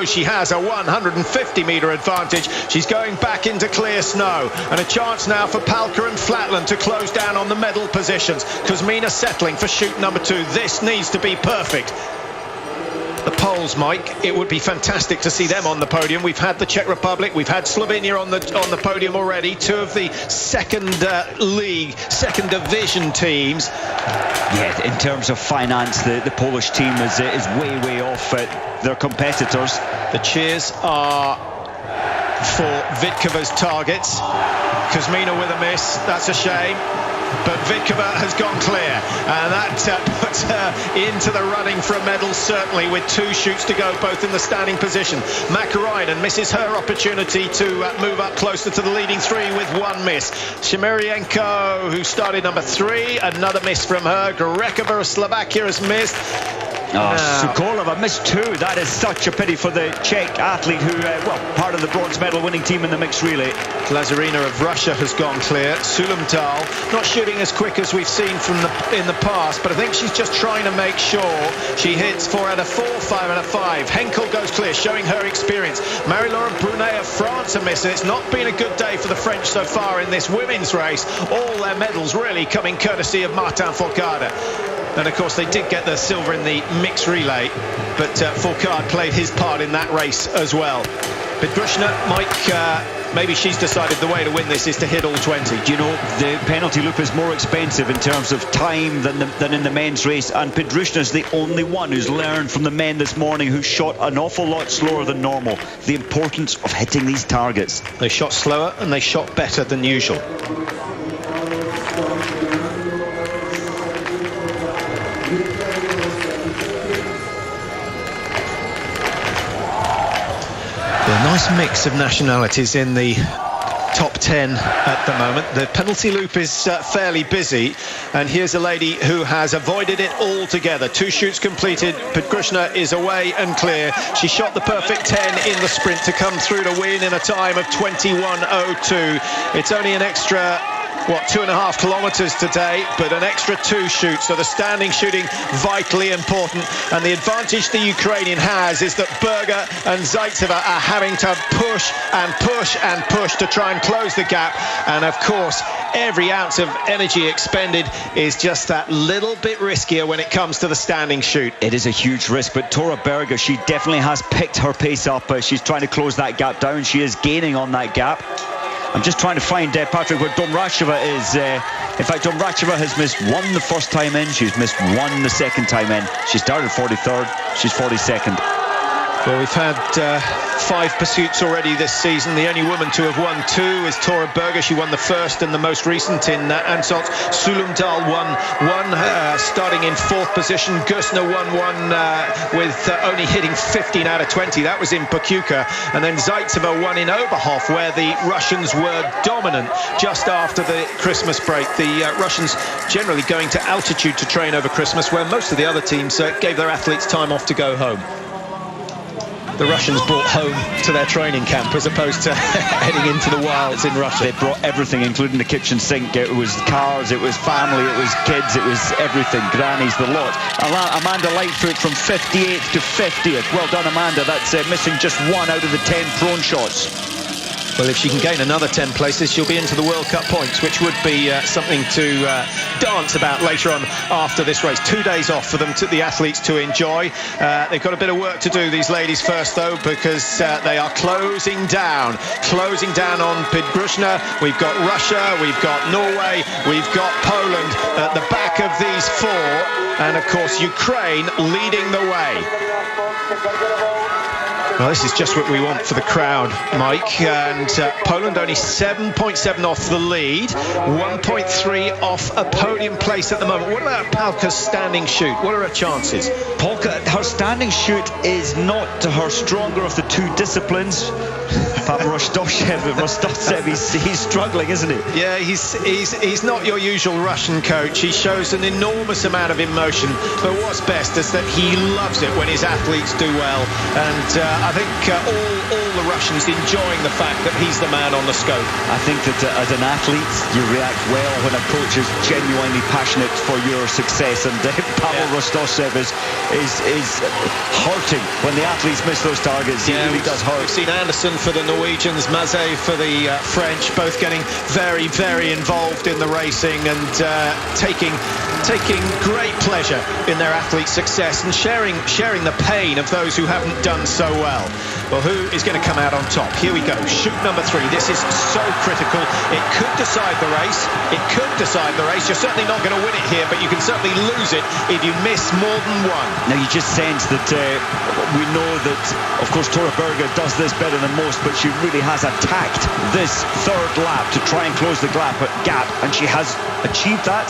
She has a 150-metre advantage. She's going back into clear snow, and a chance now for Palka and Flatland to close down on the medal positions. Kuzmina settling for chute number 2. This needs to be perfect. The Poles, Mike, it would be fantastic to see them on the podium. We've had the Czech Republic, we've had Slovenia on the podium already. 2 of the second second division teams. Yeah, in terms of finance, the Polish team is way off their competitors. The cheers are for Vitkova's targets. Kuzmina with a miss, that's a shame. But Vitkova has gone clear, and that puts her into the running for a medal, certainly, with 2 chutes to go, both in the standing position. Makarainen misses her opportunity to move up closer to the leading 3 with 1 miss. Shimirienko, who started number 3, another miss from her. Grekova of Slovakia has missed. Sukolova missed 2. That is such a pity for the Czech athlete who, part of the bronze medal winning team in the mixed relay. Glazarina of Russia has gone clear. Sulumdal, not shooting as quick as we've seen in the past, but I think she's just trying to make sure she hits 4 out of 4, 5 out of 5. Henkel goes clear, showing her experience. Marie-Laure Brunet of France a miss. It's not been a good day for the French so far in this women's race. All their medals really coming courtesy of Martin Fourcade. And of course they did get the silver in the mixed relay, but Fourcade played his part in that race as well. Petrushna, Mike, maybe she's decided the way to win this is to hit all 20. Do you know, the penalty loop is more expensive in terms of time than in the men's race, and Petrushna's the only one who's learned from the men this morning, who shot an awful lot slower than normal. The importance of hitting these targets. They shot slower and they shot better than usual. A nice mix of nationalities in the top 10 at the moment. The penalty loop is fairly busy, and here's a lady who has avoided it altogether. 2 chutes completed. Petrushna is away and clear. She shot the perfect 10 in the sprint to come through to win in a time of 21:02. It's only an extra 2.5 kilometers today, but an extra 2 chutes, so the standing shooting vitally important. And the advantage the Ukrainian has is that Berger and Zaitseva are having to push and push and push to try and close the gap. And of course, every ounce of energy expended is just that little bit riskier when it comes to the standing shoot. It is a huge risk, but Tora Berger, she definitely has picked her pace up. She's trying to close that gap down. She is gaining on that gap. I'm just trying to find, Patrick, where Domracheva is. In fact, Domracheva has missed 1 the first time in. She's missed 1 the second time in. She started 43rd. She's 42nd. Well, we've had 5 pursuits already this season. The only woman to have won 2 is Tora Berger. She won the first and the most recent in Ansalz. Sulumdal won 1, starting in 4th position. Gersner won 1 with only hitting 15 out of 20. That was in Pokuka. And then Zaitseva won in Oberhof, where the Russians were dominant just after the Christmas break. The Russians generally going to altitude to train over Christmas, where most of the other teams gave their athletes time off to go home. The Russians brought home to their training camp as opposed to heading into the wilds in Russia. They brought everything, including the kitchen sink. It was cars, it was family, it was kids, it was everything. Grannies, the lot. Amanda Lightfoot from 58th to 50th. Well done, Amanda. That's missing just 1 out of the 10 prone shots. Well, if she can gain another 10 places, she'll be into the World Cup points, which would be something to dance about later on after this race. 2 days off for them, the athletes, to enjoy. They've got a bit of work to do, these ladies, first, though, because they are closing down on Petrushna. We've got Russia, we've got Norway, we've got Poland at the back of these 4, and, of course, Ukraine leading the way. Well, this is just what we want for the crowd, Mike. And Poland only 7.7 off the lead, 1.3 off a podium place at the moment. What about Palka's standing shoot? What are her chances? Polka, her standing shoot is not her stronger of the 2 disciplines. Rostotsev, he's struggling, isn't he? Yeah, he's not your usual Russian coach. He shows an enormous amount of emotion, but what's best is that he loves it when his athletes do well, and I think all the Russians enjoying the fact that he's the man on the scope. I think that as an athlete, you react well when a coach is genuinely passionate for your success, and Pavel Rostovtsev is hurting when the athletes miss those targets. He really does hurt. We've seen Anderson for the Norwegians, Mazet for the French, both getting very, very involved in the racing and taking great pleasure in their athletes' success and sharing the pain of those who haven't done so well. Well, who is going to come out on top? Here we go. Shoot number 3. This is so critical. It could decide the race. It could decide the race. You're certainly not going to win it here, but you can certainly lose it if you miss more than one. Now, you just sense that we know that, of course, Tora Berger does this better than most, but she really has attacked this third lap to try and close the gap, and she has achieved that.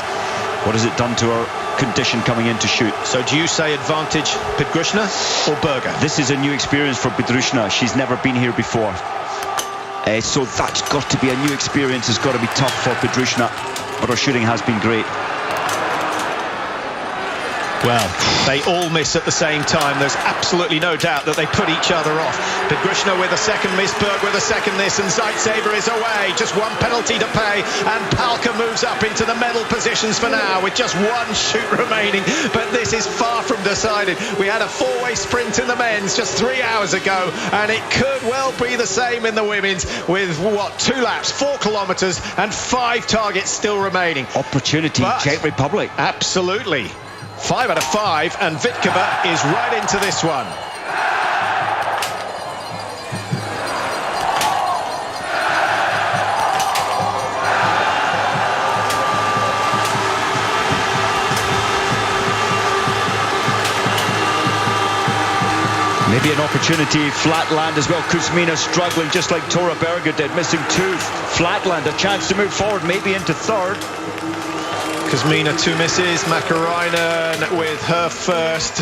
What has it done to her condition coming in to shoot? So do you say advantage Pedrushna or Berger? This is a new experience for Pedrushna. She's never been here before. So that's got to be a new experience. It's got to be tough for Pedrushna, but her shooting has been great. Well, they all miss at the same time. There's absolutely no doubt that they put each other off. Pedrushna with a second miss, Berg with a second miss, and Zaitseva is away. Just one penalty to pay, and Palka moves up into the medal positions for now with just one shoot remaining. But this is far from decided. We had a four-way sprint in the men's just 3 hours ago, and it could well be the same in the women's with, 2 laps, 4 kilometres, and 5 targets still remaining. Opportunity, Czech Republic. Absolutely. 5 out of 5, and Vitkova is right into this one. Maybe an opportunity, Flatland as well. Kuzmina struggling just like Tora Berger did, missing 2. Flatland, a chance to move forward, maybe into third. Kuzmina 2 misses, Makarainen with her first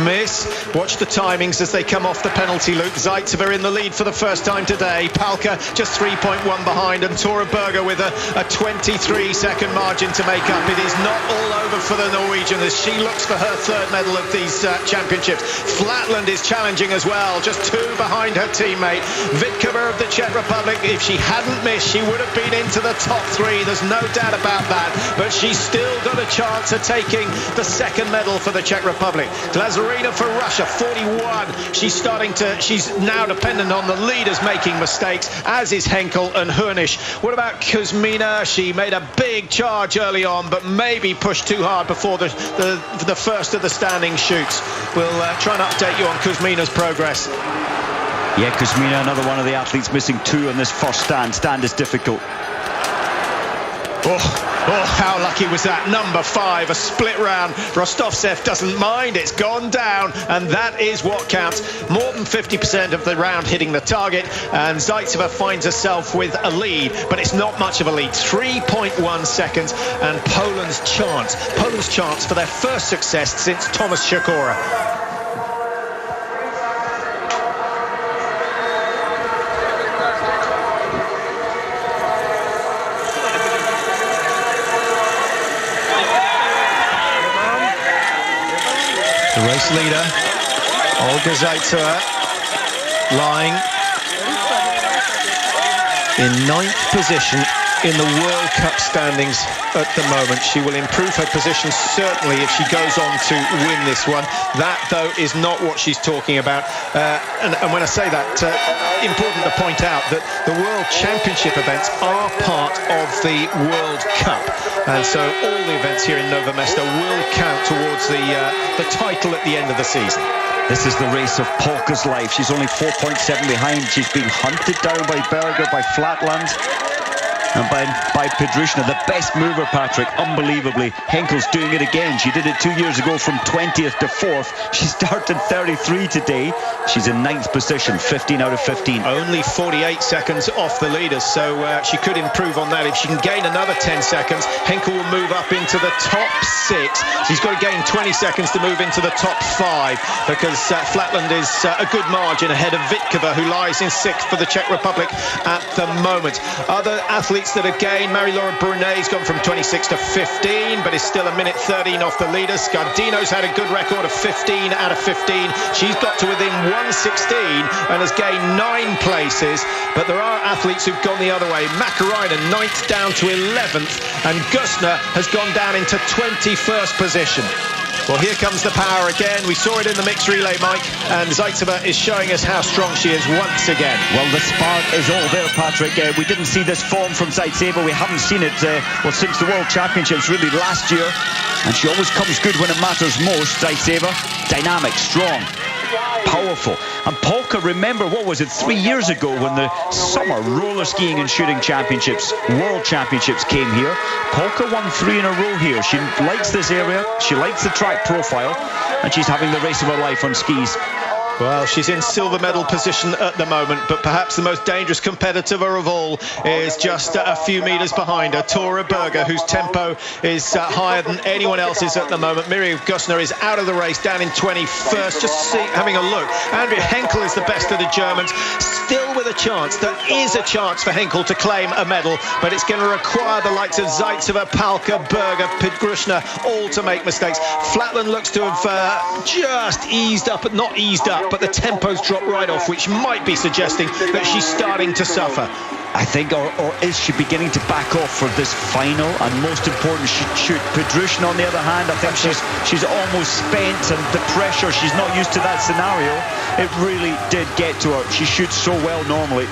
miss. Watch the timings as they come off the penalty loop. Zaitseva in the lead for the first time today. Palka just 3.1 behind, and Tora Berger with a 23-second margin to make up. It is not all over for the Norwegian as she looks for her 3rd medal of these championships. Flatland is challenging as well, just 2 behind her teammate. Vitkova of the Czech Republic, if she hadn't missed, she would have been into the top 3. There's no doubt about that, but she's still got a chance of taking the 2nd medal for the Czech Republic. Glazarina for Russia, 41. She's now dependent on the leaders making mistakes, as is Henkel and Hurnisch. What about Kuzmina? She made a big charge early on, but maybe pushed too hard before the first of the standing shoots. We'll try and update you on Kuzmina's progress. Yeah, Kuzmina, another one of the athletes missing 2 on this first stand. Stand is difficult. Oh, how lucky was that? Number 5, a split round. Rostovtsev doesn't mind. It's gone down, and that is what counts. More than 50% of the round hitting the target, and Zaitseva finds herself with a lead, but it's not much of a lead. 3.1 seconds, and Poland's chance for their first success since Thomas Sikora. The race leader, Olga Zaitseva, lying in 9th position in the World Cup standings at the moment. She will improve her position certainly if she goes on to win this one. That, though, is not what she's talking about. And when I say that, important to point out that the World Championship events are part of the World Cup. And so all the events here in Nove Mesto will count towards the title at the end of the season. This is the race of Polka's life. She's only 4.7 behind. She's being hunted down by Berger, by Flatland, and by Pedrushna. The best mover, Patrick, unbelievably. Henkel's doing it again. She did it 2 years ago from 20th to 4th. She started 33 today. She's in 9th position, 15 out of 15. Only 48 seconds off the leaders, so she could improve on that. If she can gain another 10 seconds, Henkel will move up into the top 6. She's got to gain 20 seconds to move into the top 5 because Flatland is a good margin ahead of Vitkova, who lies in 6th for the Czech Republic at the moment. Other athletes that have gained, Marie-Laure Brunet's gone from 26 to 15, but is still a minute 13 off the leaders. Gardino's had a good record of 15 out of 15. She's got to within 1:16 and has gained 9 places, but there are athletes who've gone the other way. Makarainen 9th down to 11th, and Gusner has gone down into 21st position. Well, here comes the power again. We saw it in the mixed relay, Mike, and Zaitseva is showing us how strong she is once again. Well, the spark is all there, Patrick. We didn't see this form from Zaitseva. We haven't seen it, well, since the World Championships, really, last year. And she always comes good when it matters most, Zaitseva. Dynamic, strong, powerful. And Polka, remember, what was it, 3 years ago when the summer roller skiing and shooting championships, world championships came here. Polka won 3 in a row here. She likes this area, she likes the track profile, and she's having the race of her life on skis. Well, she's in silver medal position at the moment, but perhaps the most dangerous competitor of all is just a few metres behind her, Tora Berger, whose tempo is higher than anyone else's at the moment. Miriam Gussner is out of the race, down in 21st. Just having a look. Andrea Henkel is the best of the Germans, still with a chance. There is a chance for Henkel to claim a medal, but it's going to require the likes of Zaitseva, Palka, Berger, Pidgrushna all to make mistakes. Flatland looks to have just eased up, not eased up, but the tempo's dropped right off, which might be suggesting that she's starting to suffer. I think, or is she beginning to back off for this final and most important shoot? Pidgrushna, on the other hand, I think she's almost spent, and the pressure, she's not used to that scenario. It really did get to her. She shoots so well normally.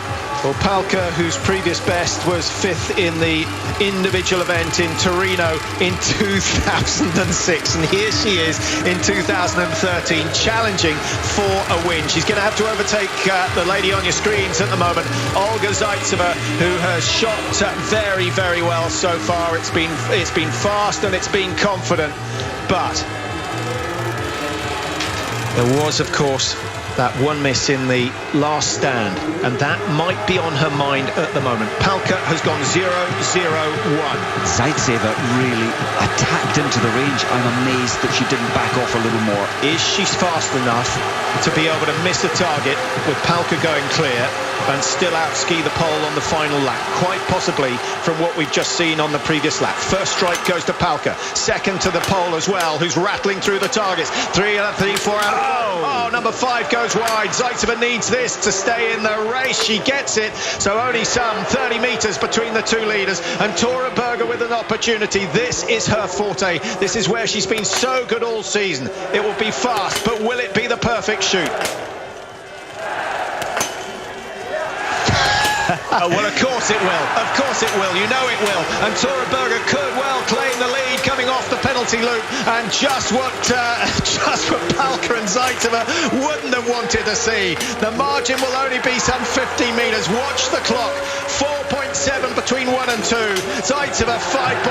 Well, Palka, whose previous best was 5th in the individual event in Torino in 2006, and here she is in 2013 challenging for a win. She's going to have to overtake the lady on your screens at the moment, Olga Zaitseva, who has shot very, very well so far. It's been fast and it's been confident, but there was, of course, that one miss in the last stand, and that might be on her mind at the moment. Palka has gone 0-0-1. Zaitseva really attacked into the range. I'm amazed that she didn't back off a little more. Is she fast enough to be able to miss a target with Palka going clear and still out-ski the pole on the final lap? Quite possibly, from what we've just seen on the previous lap. First strike goes to Palka, second to the pole as well, who's rattling through the targets. 3 out of 3, 4 out. Oh, number 5 goes wide. Zaitseva needs this to stay in the race. She gets it, so only some 30 metres between the two leaders, and Tora Berger with an opportunity. This is her forte. This is where she's been so good all season. It will be fast, but will it be the perfect shoot? Oh, well, of course it will. Of course it will. You know it will. And Tora Berger could well claim the lead coming off the penalty loop. And just what Palka and Zaitseva wouldn't have wanted to see. The margin will only be some 15 metres. Watch the clock. 4.7 between 1 and 2. Zaitseva 5.